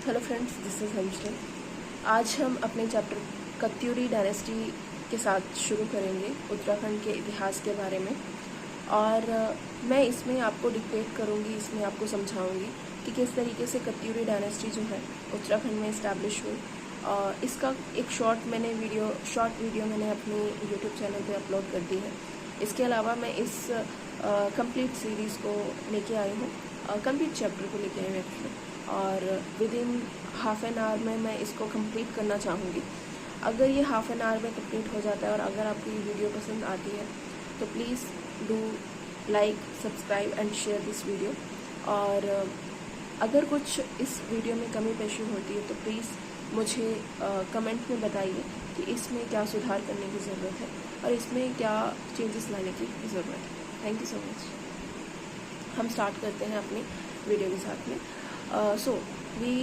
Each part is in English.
Hello friends, this is Hemston. आज हम अपने चैप्टर कत्यूरी डायनेस्टी के साथ शुरू करेंगे उत्तराखंड के इतिहास के बारे में। और मैं इसमें आपको डिक्टेट करूँगी, इसमें आपको समझाऊँगी कि किस तरीके से कत्यूरी डायनेस्टी जो है उत्तराखंड में इस्टेब्लिश हुई। इसका एक शॉर्ट वीडियो मैंने अपनी यूट्यूब चैनल पे अपलोड कर दी है। इसके अलावा मैं इस कंप्लीट सीरीज़ को लेके आई हूँ, कंप्लीट चैप्टर को लेके आई हूँ एक्चुअली, और with in half an hour में मैं इसको कंप्लीट करना चाहूँगी। अगर ये हाफ एन आवर में कंप्लीट हो जाता है और अगर आपको ये वीडियो पसंद आती है तो please do like, subscribe and share this video. और अगर कुछ इस वीडियो में कमी पेशी होती है तो प्लीज़ मुझे कमेंट में बताइए कि इसमें क्या सुधार करने की ज़रूरत है और इसमें क्या चेंजेस लाने की ज़रूरत है। Thank you so much. हम स्टार्ट करते हैं अपनी वीडियो के साथ में। So we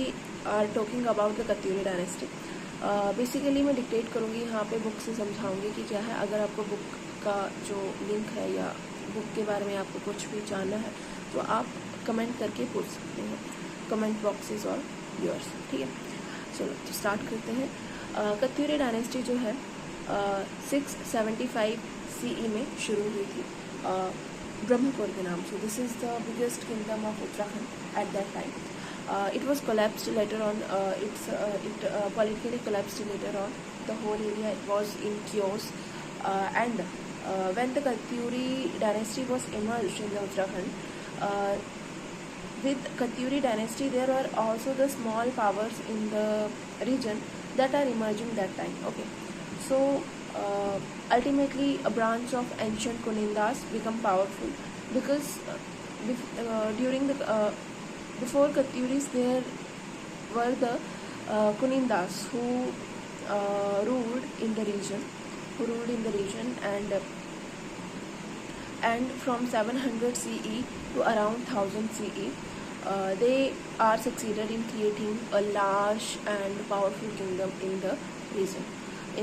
are talking about the Katyuri dynasty. Basically मैं डिक्टेट करूँगी, यहाँ पे बुक से समझाऊँगी कि क्या है। अगर आपको बुक का जो लिंक है या बुक के बारे में आपको कुछ भी जानना है तो आप कमेंट करके पूछ सकते हैं। Comment box is all yours, ठीक है। चलो तो स्टार्ट करते हैं। कत्यूरी डायनेस्टी जो है 675 CE में शुरू हुई थी ब्रह्मपुर के नाम से। This is the biggest kingdom of Uttarakhand at that time. It was collapsed later on. It politically collapsed later on. The whole area was in chaos. And when the Katyuri dynasty was emerged in the Uttarakhand, with Katyuri dynasty there were also the small powers in the region that are emerging that time. Okay, so ultimately a branch of ancient Kunindas become powerful because during the before Katyuris there were the Kunindas who ruled in the region, and from 700 CE to around 1000 CE they are succeeded in creating a large and powerful kingdom in the region,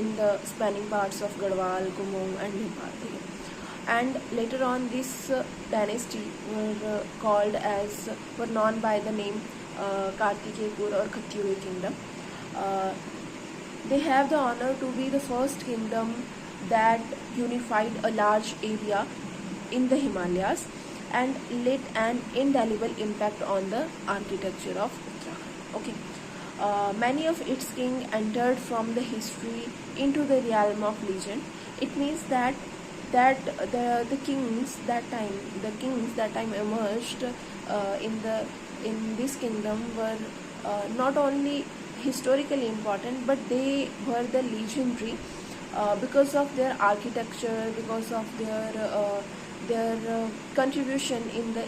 in the spanning parts of Garhwal, Kumung and Nepal. And later on this dynasty were known by the name Kartikepur or Katyuri kingdom. They have the honor to be the first kingdom that unified a large area in the Himalayas and led an indelible impact on the architecture of Uttarakhand. Okay. Many of its kings entered from the history into the realm of legend. It means that the kings that time emerged in this kingdom were not only historically important, but they were the legendary because of their architecture, because of their contribution in the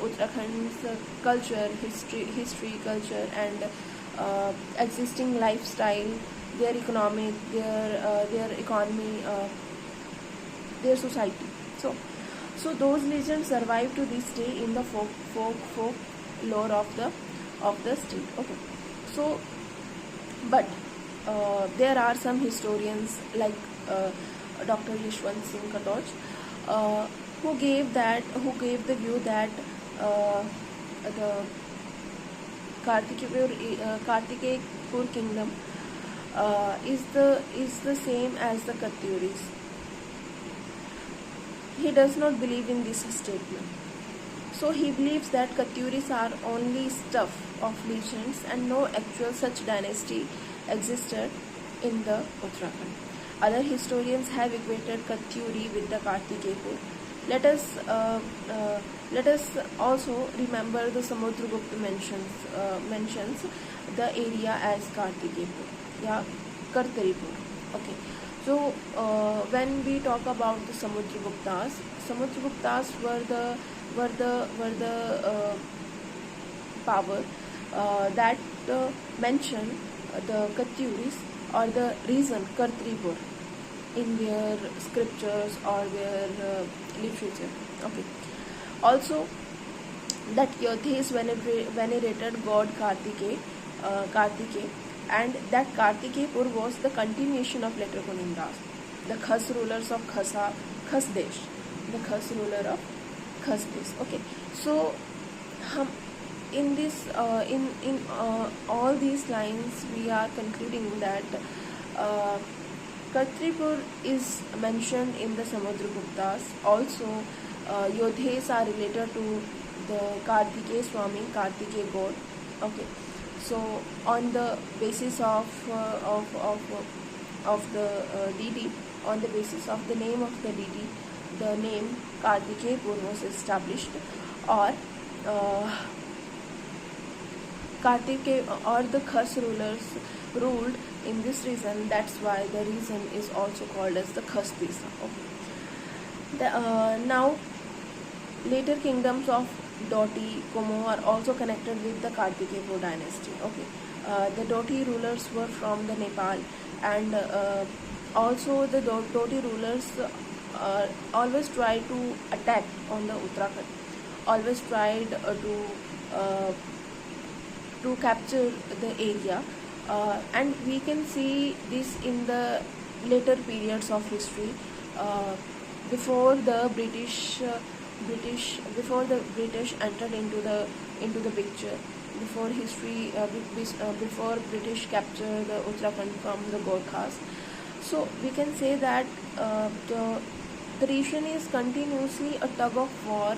Uttarakhand's culture, history, culture, and existing lifestyle, their economy, their society. So those legends survive to this day in the folk lore of the state. Okay, so but there are some historians like Dr. Yashwant Singh Katoch who gave the view that the Kartikepur kingdom is the same as the Katyuris. He does not believe in this statement. So he believes that Katyuris are only stuff of legends and no actual such dynasty existed in the Uttarakhand. Other historians have equated Katyuri with the Kartikepur. Let us also remember the Samudragupta mentions the area as Kartikepur, yeah, Kartaripur. Okay. So when we talk about the Samudraguptas were the power that mention the Katyuris or the reason Kartaripur in their scriptures or their literature. Okay. Also, that Yodhis venerated god Kartike, and that Kartikepur was the continuation of later Kunindas, the Khas rulers of Khasdesh, the Khas ruler of Khasdesh. Okay, so in this in all these lines we are concluding that uh, Katripur is mentioned in the Samudraguptas. Also, Yodhes are related to the Kartikeya Swami, Kartikeya god. Okay, so on the basis of the deity, on the basis of the name of the deity, the name Kartikeyapur was established, or uh, Kartikeya or the Khas rulers ruled in this region. That's why the region is also called as the Khas Desa. Okay. Now later kingdoms of Doti, Kumo are also connected with the Kartikeya dynasty. Okay. The Doti rulers were from the Nepal, and also the Doti rulers always tried to attack on the Uttarakhand, always tried uh, to capture the area, and we can see this in the later periods of history, uh, before the before the British entered into the picture, before history before British captured the Uttarakhand from the Gorkhas. So we can say that the region is continuously a tug of war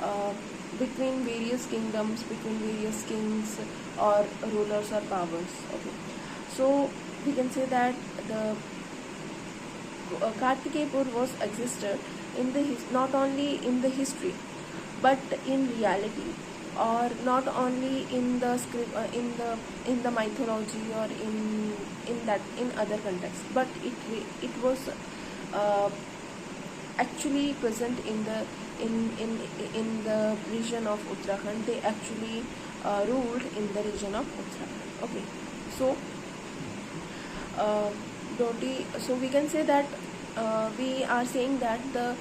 uh, between various kingdoms, between various kings or rulers or powers. Okay, so we can say that the Kartikeyapur was existed in the not only in the history, but in reality, or not only in the script, in the mythology, or in other contexts, but it was uh, actually present in the region of Uttarakhand. They actually ruled in the region of Uttarakhand. Okay, so uh, so we can say that we are saying that the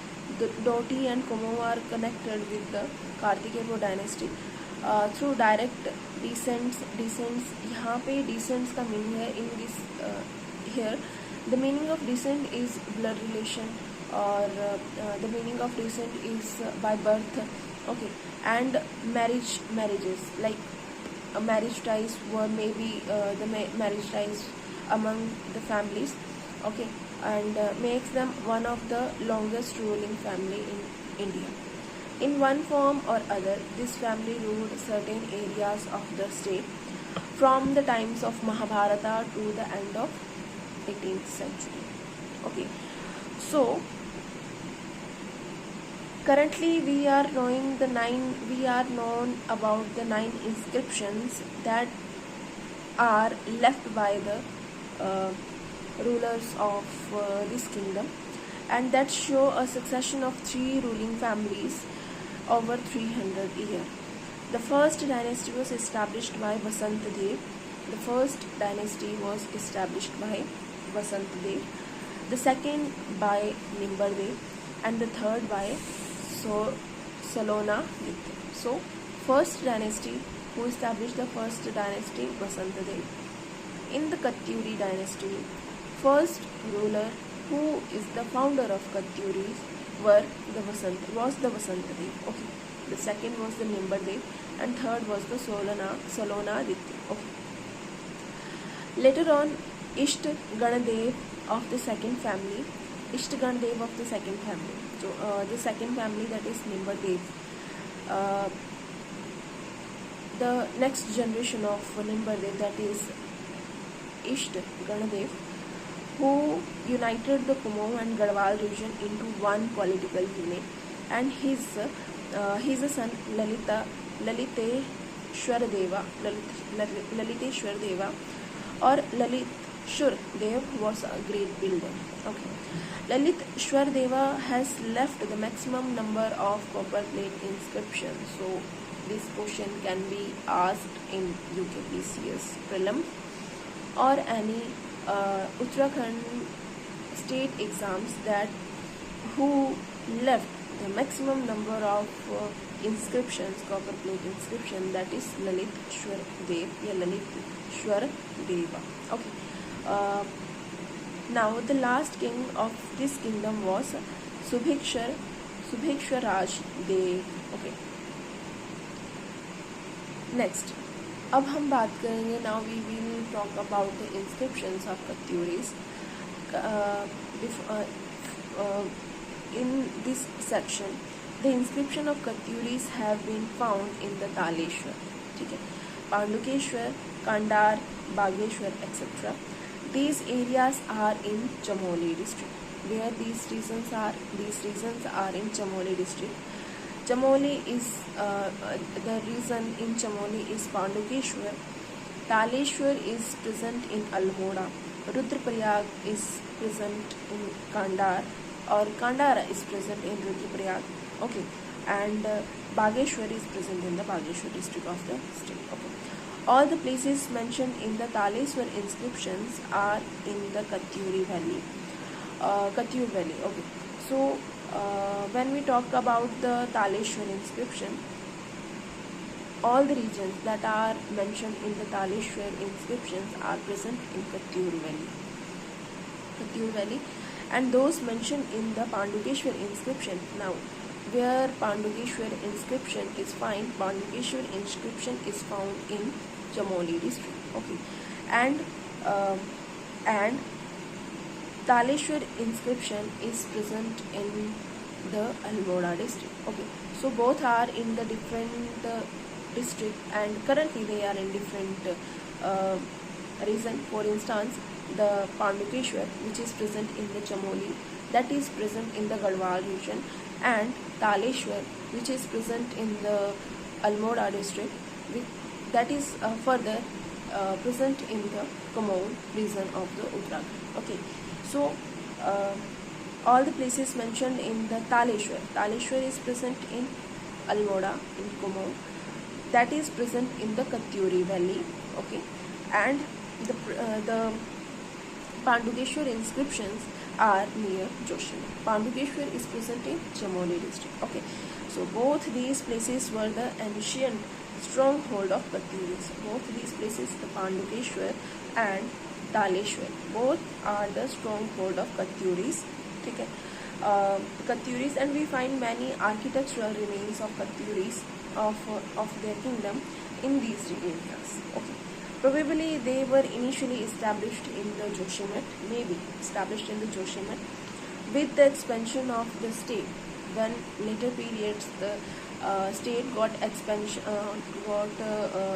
Doti and Kumo are connected with the Kartikeya dynasty through direct descents. यहाँ पे descents का meaning है in this here. The meaning of descent is blood relation, or the meaning of descent is by birth. Okay, and marriages, like marriage ties were maybe the marriage ties among the families. Okay, and makes them one of the longest ruling family in India. In one form or other, this family ruled certain areas of the state from the times of Mahabharata to the end of 18th century. Okay, so currently we are known about the 9 inscriptions that are left by the rulers of this kingdom, and that show a succession of 3 ruling families over 300 years. The first dynasty was established by Vasantadev. The first dynasty was established by Vasantadev. The second by Nimbardev, and the third by Salona. So, first dynasty, who established the first dynasty, Vasantadev. In the Katyuri dynasty, first ruler who is the founder of Katyuris was the Vasantadev. Okay. The second was the Nimbardev, and third was the Salona. Okay. Later on, Isht Ganadev of the second family. So the second family, that is Nimbardev. The next generation of Nimbardev, that is Isht Ganadev, who united the Kumaon and Garhwal region into one political unit, and his son Laliteshwar Deva or Laliteshwar Dev was a great builder. Okay. Laliteshwar Deva has left the maximum number of copper plate inscriptions. So this question can be asked in UKPCS prelim or any Uttarakhand state exams, that who left the maximum number of inscriptions, copper plate inscription, that is Laliteshwar Dev या Laliteshwar Deva. Okay. Now the last king of this kingdom was Subhikshar Raj Dev. Okay. Next, अब हम बात करेंगे, now we will talk about the inscriptions of Katyuris. In this section, the inscription of Katyuris have been found in the Taleshwar, ठीक है, Pandukeshwar, Kandar, Bageshwar, etc. These areas are in Chamoli district. Where these regions are? These regions are in Chamoli district. Chamoli is the region in Chamoli is Pandukeshwar. Taleshwar is present in Almora. Rudraprayag is present in Kandar, or Kandara is present in Rudraprayag. Okay, and Bageshwar is present in the Bageshwar district of the state. Okay, all the places mentioned in the Taleshwar inscriptions are in the Katyuri Valley. Katyur Valley. Okay, so when we talk about the Taleshwar inscription, all the regions that are mentioned in the Taleshwar inscriptions are present in Katyur Valley. Katyur Valley, and those mentioned in the Pandukeshwar inscription. Now, where Pandukeshwar inscription is found, Pandukeshwar inscription is found in Chamoli district. Okay, and Taleshwar inscription is present in the Almora district. Okay, so both are in the different district, and currently they are in different region. For instance, the Pandukeshwar, which is present in the Chamoli, that is present in the Garhwal region, and Taleshwar, which is present in the Almora district, that is further present in the Kumaon region of the Uttarakhand. Okay, so all the places mentioned in the Taleshwar is present in Almora, in Kumaon, that is present in the Katyuri Valley. Okay, and the Pandukeshwar inscriptions are near Joshimath. Pandukeshwar is present in Chamoli district. Okay, so both these places were the ancient stronghold of Katyuris. Both these places, the Pandukeshwar and Taleshwar, both are the stronghold of Katyuris. Okay, Katyuris, and we find many architectural remains of Katyuris of their kingdom in these areas. Okay, probably they were initially established in the Joshimath, maybe established in the Joshimath. With the expansion of the state, when later periods the state got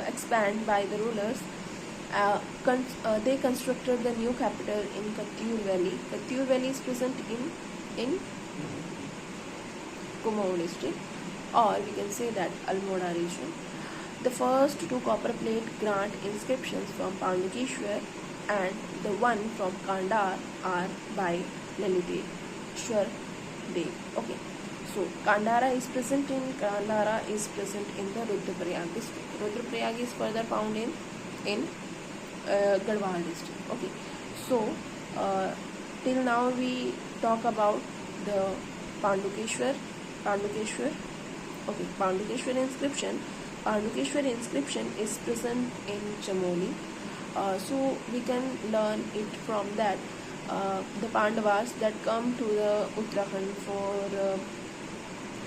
expanded by the rulers, they constructed the new capital in Katyur Valley. Katyur Valley is present in Kumaon district, or we can say that Almora region. The first two copper plate grant inscriptions from Pandukeshwar and the one from Kandar are by Laliteshwar Dev. Okay, so Kandara is present in the Rudraprayag district. Rudraprayag is further found in Garhwal district. Okay, so till now we talk about the Pandukeshwar. Okay, Pandukeshwar inscription. Pandukeshwar inscription is present in Chamoli. So we can learn it from that. The Pandavas that come to the Uttarakhand for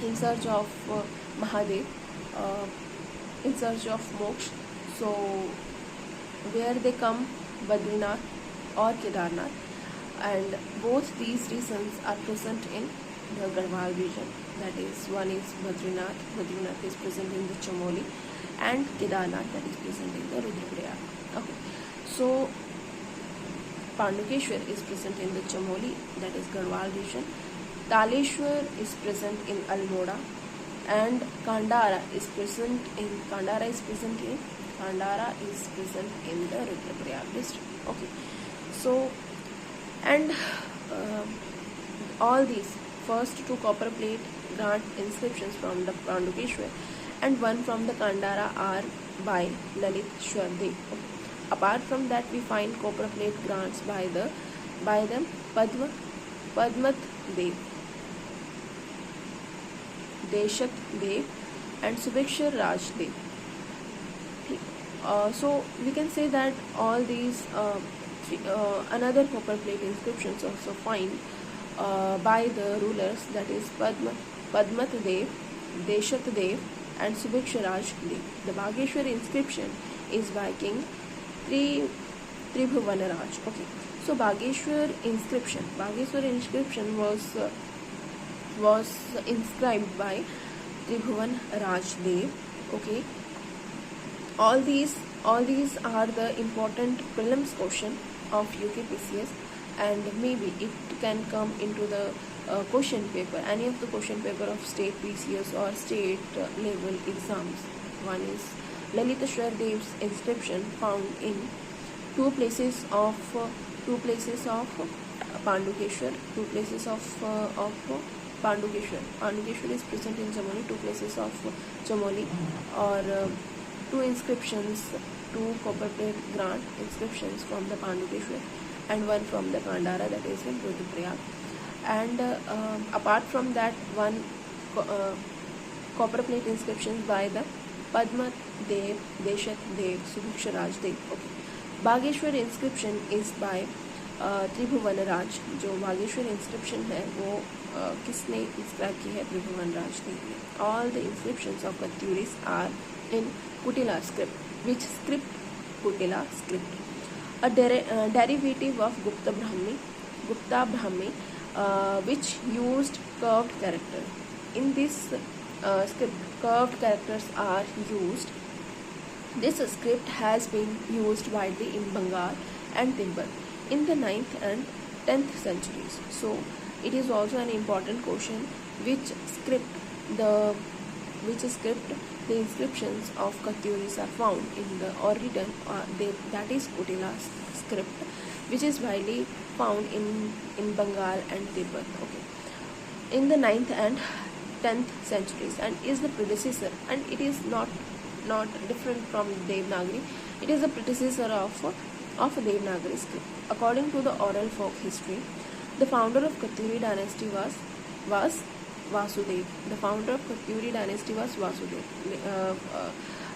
in search of Mahadev, in search of moksha. So where they come, Badrinath or Kedarnath, and both these regions are present in the Garhwal region. That is, one is Badrinath is present in the Chamoli, and Kedarnath, that is present in the Rudraprayag. Okay, so Pandukeshwar is present in the Chamoli, that is Garhwal region. Taleshwar is present in Almora, and Kandara is present in the Rudraprayag district. Okay, so and all these first two copper plate grant inscriptions from the Pandukeshwar and one from the Kandara are by Laliteshwar Dev. Okay. Apart from that, we find copper plate grants by the Padmat Dev, Deshat Dev, and Subhekshar Raj Dev. So we can say that all these another copper plate inscriptions also find by the rulers, that is Padmat Dev, Deshat Dev, and Subhiksharaj Dev. The Bageshwar inscription is by King Tribhuvanaraj. Okay, so Bageshwar inscription was inscribed by Tribhuvan Raj Dev. Okay, all these are the important prelims question of UKPCS, and maybe it can come into the question paper, any of the question paper of state PCS or state level exams. One is Laliteshwar Dev's inscription found in two places of Pandukeshwar. Pandukeshwar is present in Chamoli. Two places of Chamoli, or two inscriptions, two copper plate grant inscriptions from the Pandukeshwar, and one from the Kandara, that is in Rudraprayag. And apart from that, one copper plate inscriptions by the Padma Dev, Deshat Dev, Subhiksharaj Dev. Okay, Bageshwar inscription is by Tribhuvan Raj. जो Bageshwar inscription है वो किसने inscribe की है? त्रिभुवन राज ने. All the inscriptions of Katyuris are in Kutila script. Which script? Kutila script. A derivative of Gupta Brahmi which used curved character. In this script, curved characters are used. This script has been used widely in Bengal and Tibet in the 9th and 10th centuries. So it is also an important question, which script the inscriptions of Katyuris are found in the or written, that is Kutila script, which is widely found in Bengal and Tibet. Okay, in the 9th and 10th centuries, and is the predecessor, and it is not different from Devanagari. It is the predecessor of Devanagari script. According to the oral folk history, the founder of Katyuri dynasty was Vasudev. The founder of Katyuri dynasty was Vasudev.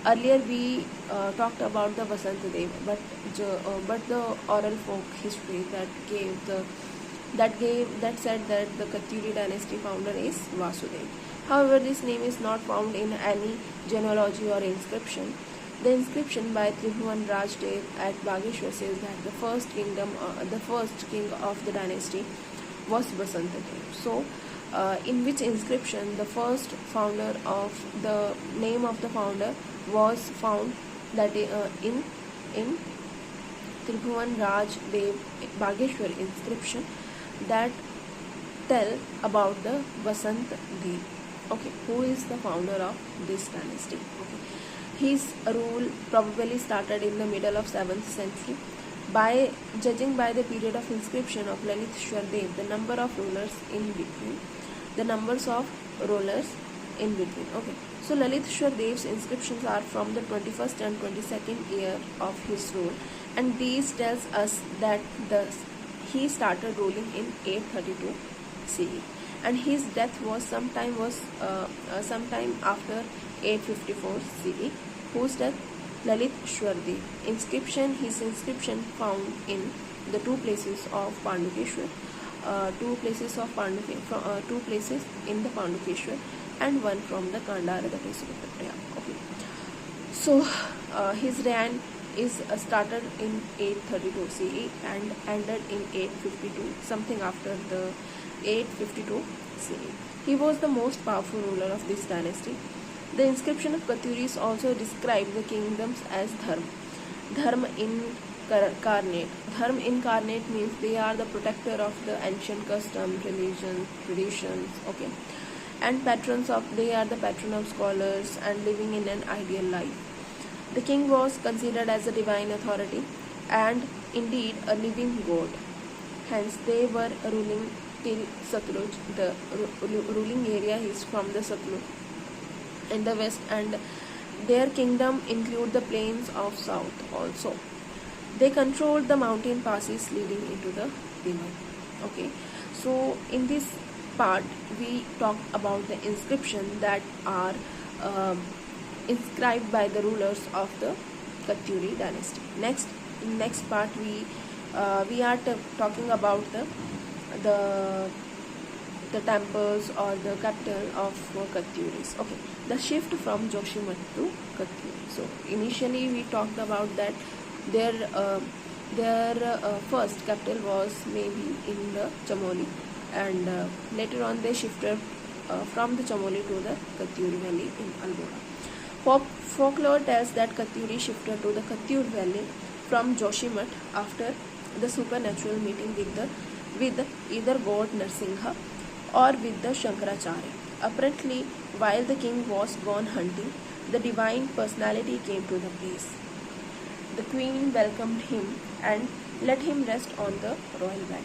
Earlier we talked about the Vasant Dev, but the oral folk history that said that the Katyuri dynasty founder is Vasudev. However, this name is not found in any genealogy or inscription. The inscription by Tribhuvan Raj Dev at Bageshwar says that the first king of the dynasty was Vasant Dev. So, in which inscription the first founder of the name of the founder was found, that in Tribhuvan Raj Dev Bageshwar inscription that tell about the Vasant Dev. Okay, who is the founder of this dynasty? Okay, his rule probably started in the middle of 7th century. By judging by the period of inscription of Laliteshwar Dev, the number of rulers in between. Okay, so Laliteshwar Dev's inscriptions are from the 21st and 22nd year of his rule, and these tells us that he started ruling in 832 CE, and his death was sometime after 854 CE. Whose death? Laliteshwar Dev. His inscription found in the two places of Pandukeshwar, two places in the Pandukeshwar, and one from the Kandara, that is Uttarakhand. Okay, so his reign is started in 832 CE and ended in 852, something after the 852 CE. He was the most powerful ruler of this dynasty. The inscription of Katyuris also describe the kingdoms as Dharma incarnate. Dharma incarnate means they are the protector of the ancient custom, religion, traditions. Okay, and they are the patron of scholars and living in an ideal life. The king was considered as a divine authority and indeed a living god. Hence, they were ruling till Satluj. The ruling area is from the Satluj in the west, and their kingdom include the plains of south also. They controlled the mountain passes leading into the river. Okay, so in this part we talked about the inscription that are inscribed by the rulers of the Katyuri dynasty. Next part we are talking about the the temples or the capital of Katyuris. Okay, the shift from Joshimath to Katyuri. So initially we talked about that their first capital was maybe in the Chamoli, and later on they shifted from the Chamoli to the Katyuri valley in Almora. Folklore tells that Katyuri shifted to the Katyur valley from Joshimath after the supernatural meeting with either god Narsingha or with the Shankaracharya. Apparently, while the king was gone hunting, the divine personality came to the place. The queen welcomed him and let him rest on the royal bed.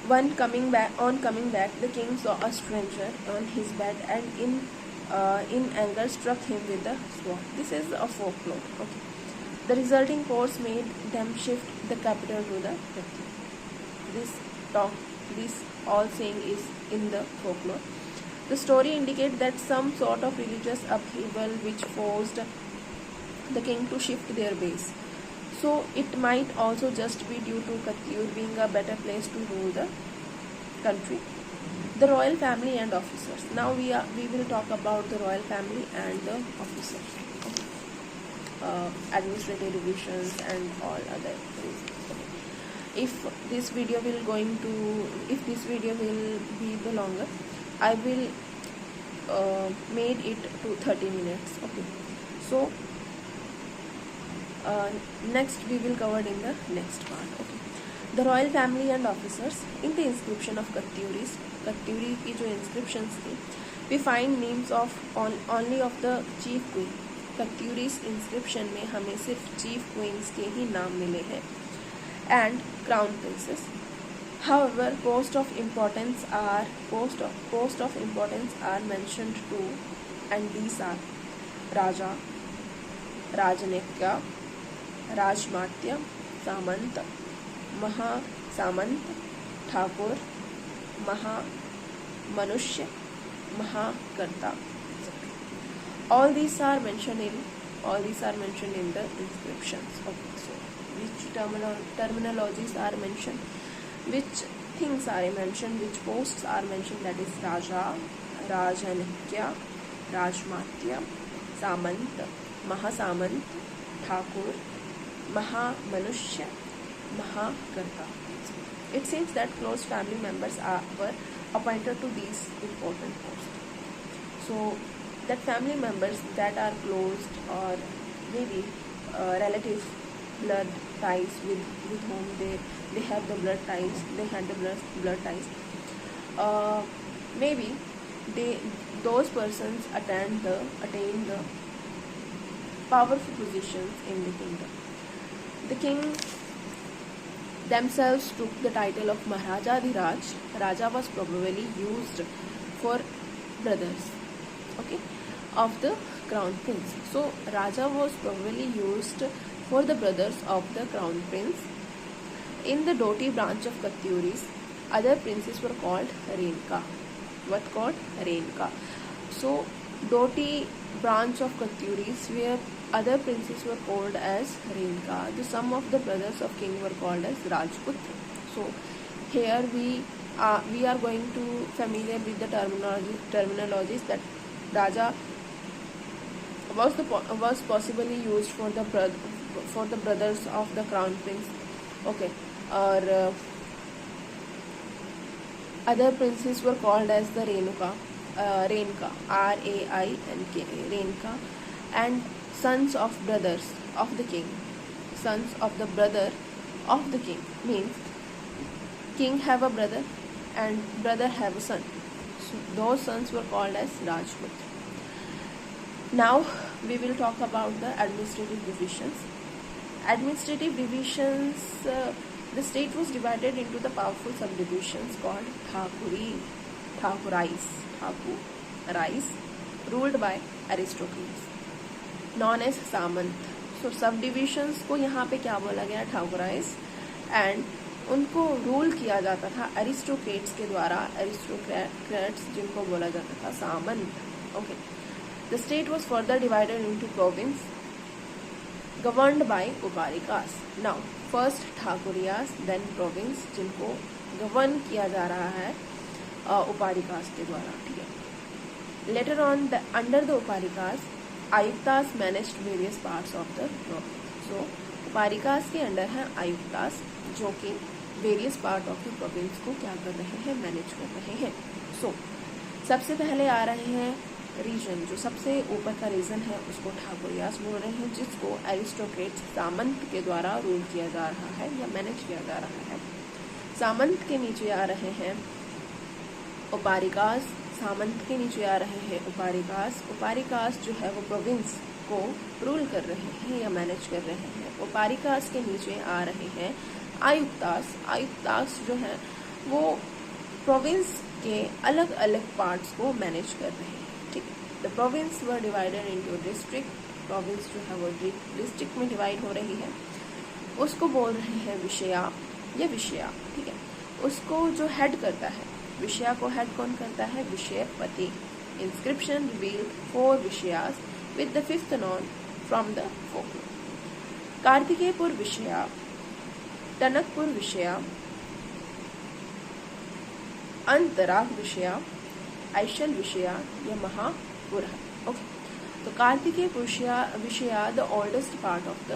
On coming back, the king saw a stranger on his bed and in anger struck him with the sword. This is a folklore. Okay. The resulting force made them shift the capital to the Katyuri. This all saying is in the folklore. The story indicates that some sort of religious upheaval which forced the king to shift their base. So it might also just be due to Katyur being a better place to rule the country. The royal family and officers. Now we will talk about the royal family and the officers. Administrative divisions and all other things. Okay. If this video will be the longer, I will made it to 30 minutes. Okay. So next we will cover in the next part. Okay. The royal family and officers. In the inscription of Katyuri की जो inscriptions थी, we find names of only of the chief queen. Katyuri's inscription में हमें सिर्फ chief queens के ही नाम मिले हैं and crown princes. However, posts of importance are mentioned too, and these are Raja, Rajanekya, Rajmatya, Samant, Maha Samant, Thakur, Maha Manushya, Mahakarta. All these are mentioned in the inscriptions. Okay, so which terminologies are mentioned, which things are mentioned, which posts are mentioned, that is Raja, Rajanekya, Rajmatya, Samant, Mahasamant, Thakur, Mahamanushya, Mahakarta. It seems that close family members were appointed to these important posts. So that family members that are close or maybe relative blood ties with whom they have the blood ties, maybe those persons attain the powerful positions in the kingdom. The king themselves took the title of Maharaja Dhiraj. Raja was probably used for brothers, okay, of the crown prince. So Raja was probably used for the brothers of the crown prince. In the Doti branch of Katyuris, other princes were called Renka. What called? Renka. So Doti branch of Katyuris, where other princes were called as Renka. Some of the brothers of king were called as Rajputra. So here we are going to familiar with the terminologies that Raja was possibly used for the brothers of the crown prince. Okay, or other princes were called as the Renka, Rainka, Renka, and sons of brothers of the king. Sons of the brother of the king means king have a brother and brother have a son. So those sons were called as Rajput. Now we will talk about the administrative divisions. Administrative divisions, the state was divided into the powerful subdivisions called Thakurais, ruled by aristocrats, known as Samant. So subdivisions को यहाँ पे क्या बोला गया? Thakurais, and उनको rule किया जाता था अरिस्टोक्रेट्स के द्वारा. अरिस्टोक्रेट्स जिनको बोला जाता था सामंत. Okay. The state was further divided into province governed by Uparikas. Now first Thakurias, then province जिनको गवर्न किया जा रहा है उपाधिकास के द्वारा, ठीक है। Later on under the Uparikas Ayuktas managed various parts of the province. So Uparikas के अंडर है आयुक्तास, जो कि various part of the province को क्या कर रहे हैं, मैनेज कर रहे हैं। सो सबसे पहले आ रहे हैं रीजन, जो सबसे ऊपर का रीजन है उसको ठाकुरियास बोल रहे हैं, जिसको एरिस्टोक्रेट्स सामंत के द्वारा रूल किया जा रहा है या मैनेज किया जा रहा है। सामंत के नीचे आ रहे हैं उपाधिकास, सामंत के नीचे आ रहे हैं उपाधिकास। उपाधिकास जो है वो प्रोविंस को रूल कर रहे हैं या मैनेज कर रहे हैं। उपाधिकास के नीचे आ रहे हैं आयुक्तास। आयुक्तास जो है वो प्रोविंस के अलग अलग पार्ट्स को मैनेज कर रहे हैं, ठीक है। The province were divided into district. Province जो है वो डिस्ट्रिक्ट में डिवाइड हो रही है, उसको बोल रहे हैं विषया या विषया, ठीक है। उसको जो हेड करता है, विषया को हेड कौन करता है, Vishayapati. Inscription reveal 4 Vishayas with the 5th known from the folklore. Kartikeyapur Vishaya, Tanakpur विषया, अंतराग विषया, ऐशल विषया या महापुरा। ओके, तो Kartikeyapur Vishaya the oldest part of the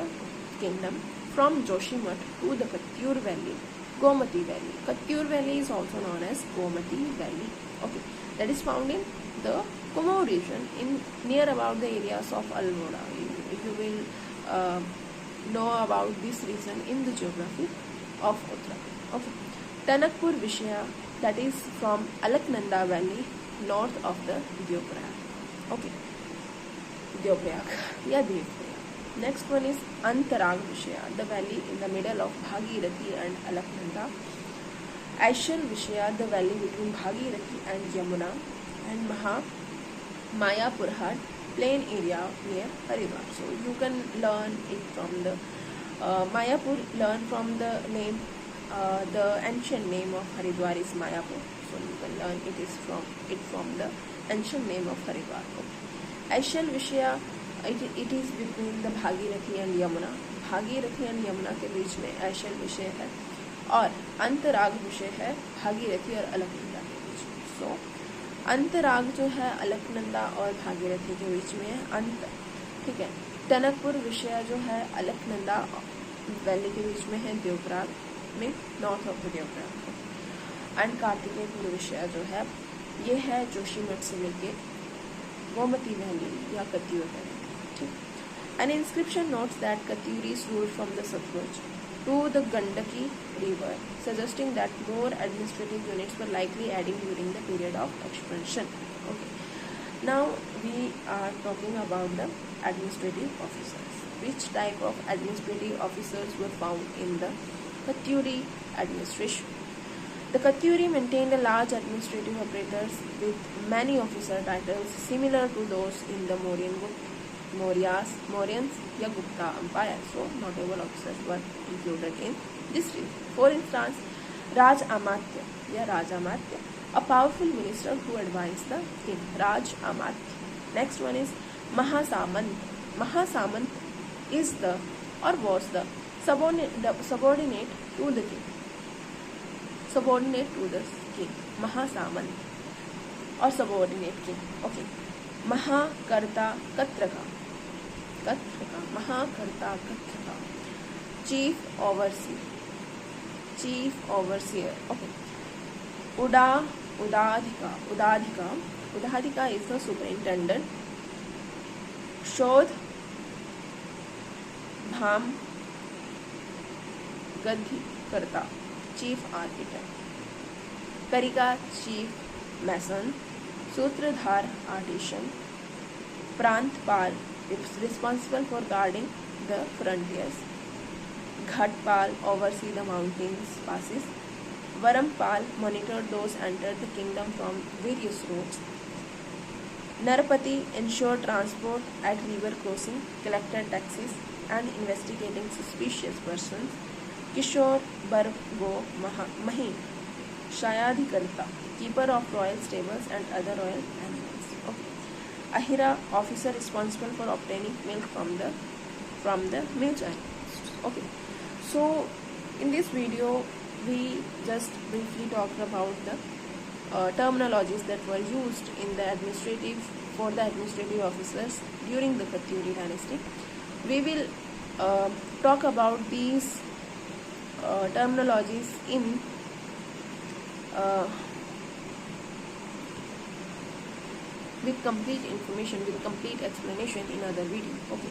kingdom from Joshimath to the Katyur valley, Gomati Valley. Kattur Valley is also known as Gomati Valley. Okay, that is found in the Kumaon region, in near about the areas of Almora. You will know about this region in the geography of Uttarakhand. Okay, Tanakpur Vishaya, that is from Alaknanda Valley, north of the Deoprayag. Okay, Deoprayag या Devprayag. Next one is Antarag Vishaya, the valley in the middle of Bhagirathi and Alaknanda. Aishal Vishaya, the valley between Bhagirathi and Yamuna. And Mayapurhat, plain area near Haridwar. So you can learn it from the Mayapur. Learn from the name. The ancient name of Haridwar is Mayapur. So you can learn it from the ancient name of Haridwar. Okay. Aishal Vishaya, it is between the Bhagirathi and Yamuna. Bhagirathi and Yamuna के बीच में ऐशल विषय है, और अंतराग विषय है भागीरथी और अलकनंदा के बीच में। सो अंतराग जो है अलकनंदा और भागीरथी के बीच में है, अंत, ठीक है। टनकपुर विषय जो है अलकनंदा वैली के बीच में है, देवप्रयाग में, north of the Devprayag. And Kartikeyapur विषय जो है ये है जोशीमठ से लेके गोमती वैली या Katyur valley. An inscription notes that Katyuris ruled from the Satluj to the Gandaki river, suggesting that more administrative units were likely adding during the period of expansion. Okay. Now we are talking about the administrative officers. Which type of administrative officers were found in the Katyuri administration? The Katyuri maintained a large administrative apparatus with many officer titles similar to those in the Mauryans या Gupta Empire. So notable officers were included in this region. For instance, Raj Amatya या Rajamatya, a powerful minister who advised the king, Raj Amatya. Next one is Mahasamant. Mahasamant is the or was the subordinate to the king. Subordinate to the king. Mahasamant or subordinate king. Okay. Mahakarta Katraka. Mahakarta Katraka, chief overseer. Okay. Udadhika is the superintendent. Shodh Bham Gadhikarta, chief architect. Karika, chief mason. Sutradhar, artisan. Prantpal is responsible for guarding the frontiers. Ghatpal oversee the mountains passes. Varampal monitored those entered the kingdom from various routes. Narpati ensured transport at river crossing, collected taxes and investigating suspicious persons. Kishore Bargo Mahi Shayadhikarta, keeper of royal stables and other royal animals. Okay. Ahira, officer responsible for obtaining milk from the milk animals. Okay. So in this video we just briefly talked about the terminologies that were used in the administrative officers during the Katyuri dynasty. We will talk about these terminologies in with complete information, with complete explanation in other video. Okay,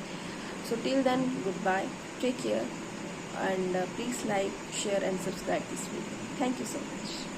so till then, goodbye, take care, and please like, share and subscribe this video. Thank you so much.